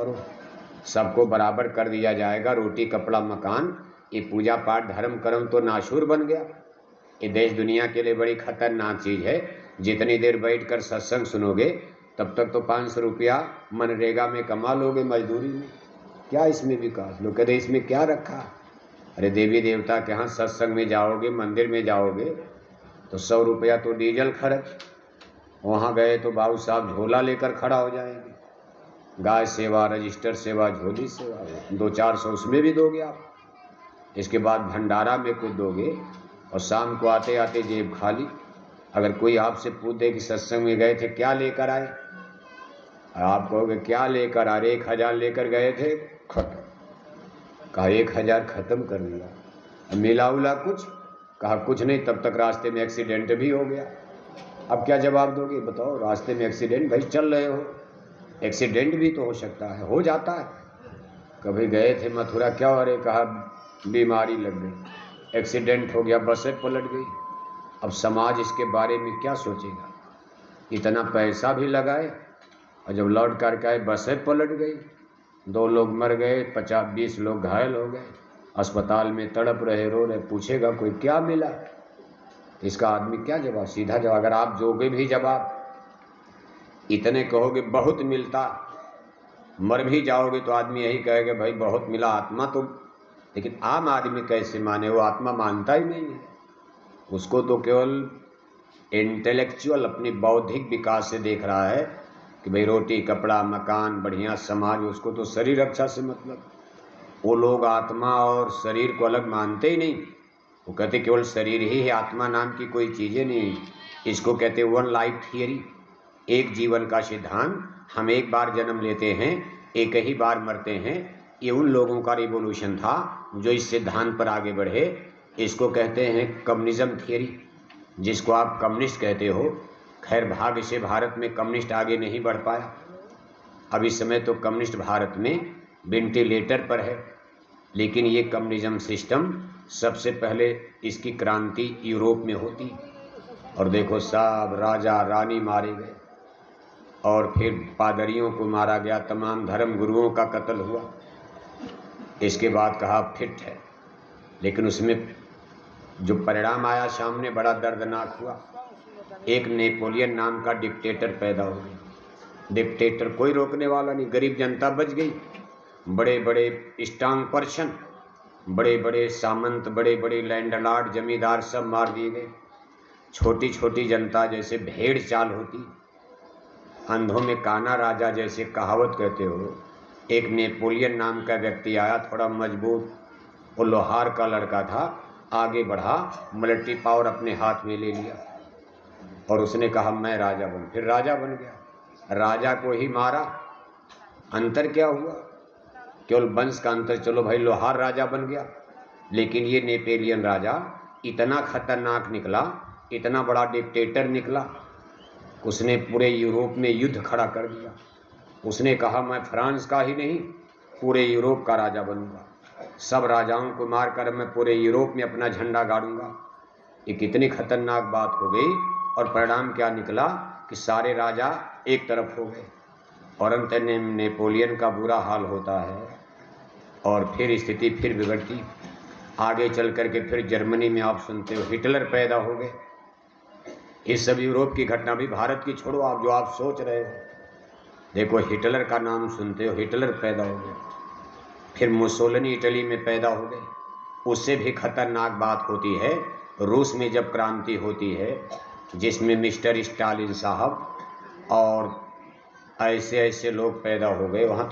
करो, सबको बराबर कर दिया जाएगा, रोटी कपड़ा मकान, ये पूजा पाठ धर्म कर्म तो नाशूर बन गया। ये देश दुनिया के लिए बड़ी खतरनाक चीज़ है। जितनी देर बैठकर सत्संग सुनोगे तब तक तो 500 रुपया मनरेगा में कमा लोगे, मजदूरी में। क्या इसमें विकास? लोग कहते इसमें क्या रखा? अरे देवी देवता के यहाँ सत्संग में जाओगे, मंदिर में जाओगे तो 100 रुपया तो डीजल खर्च, वहाँ गए तो बाबू साहब झोला लेकर खड़ा हो जाएंगे, गाय सेवा, रजिस्टर सेवा, झोली सेवा, 200-400 उसमें भी दोगे आप। इसके बाद भंडारा में कुछ दोगे और शाम को आते आते जेब खाली। अगर कोई आपसे पूछ दे कि सत्संग में गए थे क्या लेकर आए, आप कहोगे क्या लेकर आ रहे, 1000 लेकर गए थे, खत्म। कहा 1000 खत्म कर दिया। मिला उला कुछ? कहा कुछ नहीं। तब तक रास्ते में एक्सीडेंट भी हो गया। अब क्या जवाब दोगे बताओ? रास्ते में एक्सीडेंट, भाई चल रहे हो, एक्सीडेंट भी तो हो सकता है, हो जाता है। कभी गए थे मथुरा, क्या हो रहे, कहा बीमारी लग गई, एक्सीडेंट हो गया, बसें पलट गई। अब समाज इसके बारे में क्या सोचेगा? इतना पैसा भी लगाए और जब लौट करके आए बसें पलट गई, 2 लोग मर गए, 50-20 लोग घायल हो गए, अस्पताल में तड़प रहे, रो रहे। पूछेगा कोई क्या मिला? इसका आदमी क्या जवाब? सीधा जवाब, अगर आप दोगे भी जवाब, इतने कहोगे बहुत मिलता, मर भी जाओगे तो आदमी यही कहेगा भाई बहुत मिला, आत्मा तो। लेकिन आम आदमी कैसे माने? वो आत्मा मानता ही नहीं है। उसको तो केवल इंटेलेक्चुअल अपनी बौद्धिक विकास से देख रहा है कि भाई रोटी कपड़ा मकान बढ़िया समाज, उसको तो शरीर रक्षा से मतलब। वो लोग आत्मा और शरीर को अलग मानते ही नहीं। वो कहते केवल शरीर ही है, आत्मा नाम की कोई चीज़ें नहीं। इसको कहते वन लाइफ थियरी, एक जीवन का सिद्धांत। हम एक बार जन्म लेते हैं, एक ही बार मरते हैं। ये उन लोगों का रिवोल्यूशन था जो इस सिद्धांत पर आगे बढ़े। इसको कहते हैं कम्युनिज्म थियरी, जिसको आप कम्युनिस्ट कहते हो। खैर भाग्य से भारत में कम्युनिस्ट आगे नहीं बढ़ पाया। अब इस समय तो कम्युनिस्ट भारत में वेंटिलेटर पर है। लेकिन ये कम्युनिज्म सिस्टम सबसे पहले इसकी क्रांति यूरोप में होती, और देखो सब राजा रानी मारे गए, और फिर पादरियों को मारा गया, तमाम धर्म गुरुओं का कत्ल हुआ। इसके बाद कहा फिट है, लेकिन उसमें जो परिणाम आया सामने बड़ा दर्दनाक हुआ। एक नेपोलियन नाम का डिक्टेटर पैदा हो गया। डिक्टेटर कोई रोकने वाला नहीं, गरीब जनता बच गई। बड़े बड़े स्ट्रांग पर्सन, बड़े बड़े सामंत, बड़े बड़े लैंडलॉर्ड जमींदार सब मार दिए गए। छोटी छोटी जनता जैसे भेड़ चाल होती, अंधों में काना राजा जैसे कहावत कहते हो। एक नेपोलियन नाम का व्यक्ति आया, थोड़ा मजबूत, वो लोहार का लड़का था, आगे बढ़ा, मिलिट्री पावर अपने हाथ में ले लिया और उसने कहा मैं राजा बन। फिर राजा बन गया, राजा को ही मारा। अंतर क्या हुआ? केवल वंश का अंतर। चलो भाई लोहार राजा बन गया, लेकिन ये नेपोलियन राजा इतना खतरनाक निकला, इतना बड़ा डिक्टेटर निकला, उसने पूरे यूरोप में युद्ध खड़ा कर दिया। उसने कहा मैं फ्रांस का ही नहीं पूरे यूरोप का राजा बनूंगा, सब राजाओं को मारकर मैं पूरे यूरोप में अपना झंडा गाड़ूंगा। ये कितनी खतरनाक बात हो गई। और परिणाम क्या निकला कि सारे राजा एक तरफ हो गए, और अंत में नेपोलियन का बुरा हाल होता है, और फिर स्थिति फिर बिगड़ती। आगे चल करके फिर जर्मनी में आप सुनते हो हिटलर पैदा हो गए। इस सब यूरोप की घटना भी भारत की छोड़ो, आप जो आप सोच रहे हो, देखो हिटलर का नाम सुनते हो, हिटलर पैदा हो गए। फिर मुसोलिनी इटली में पैदा हो गए। उससे भी खतरनाक बात होती है रूस में जब क्रांति होती है, जिसमें मिस्टर स्टालिन साहब और ऐसे ऐसे लोग पैदा हो गए। वहाँ तो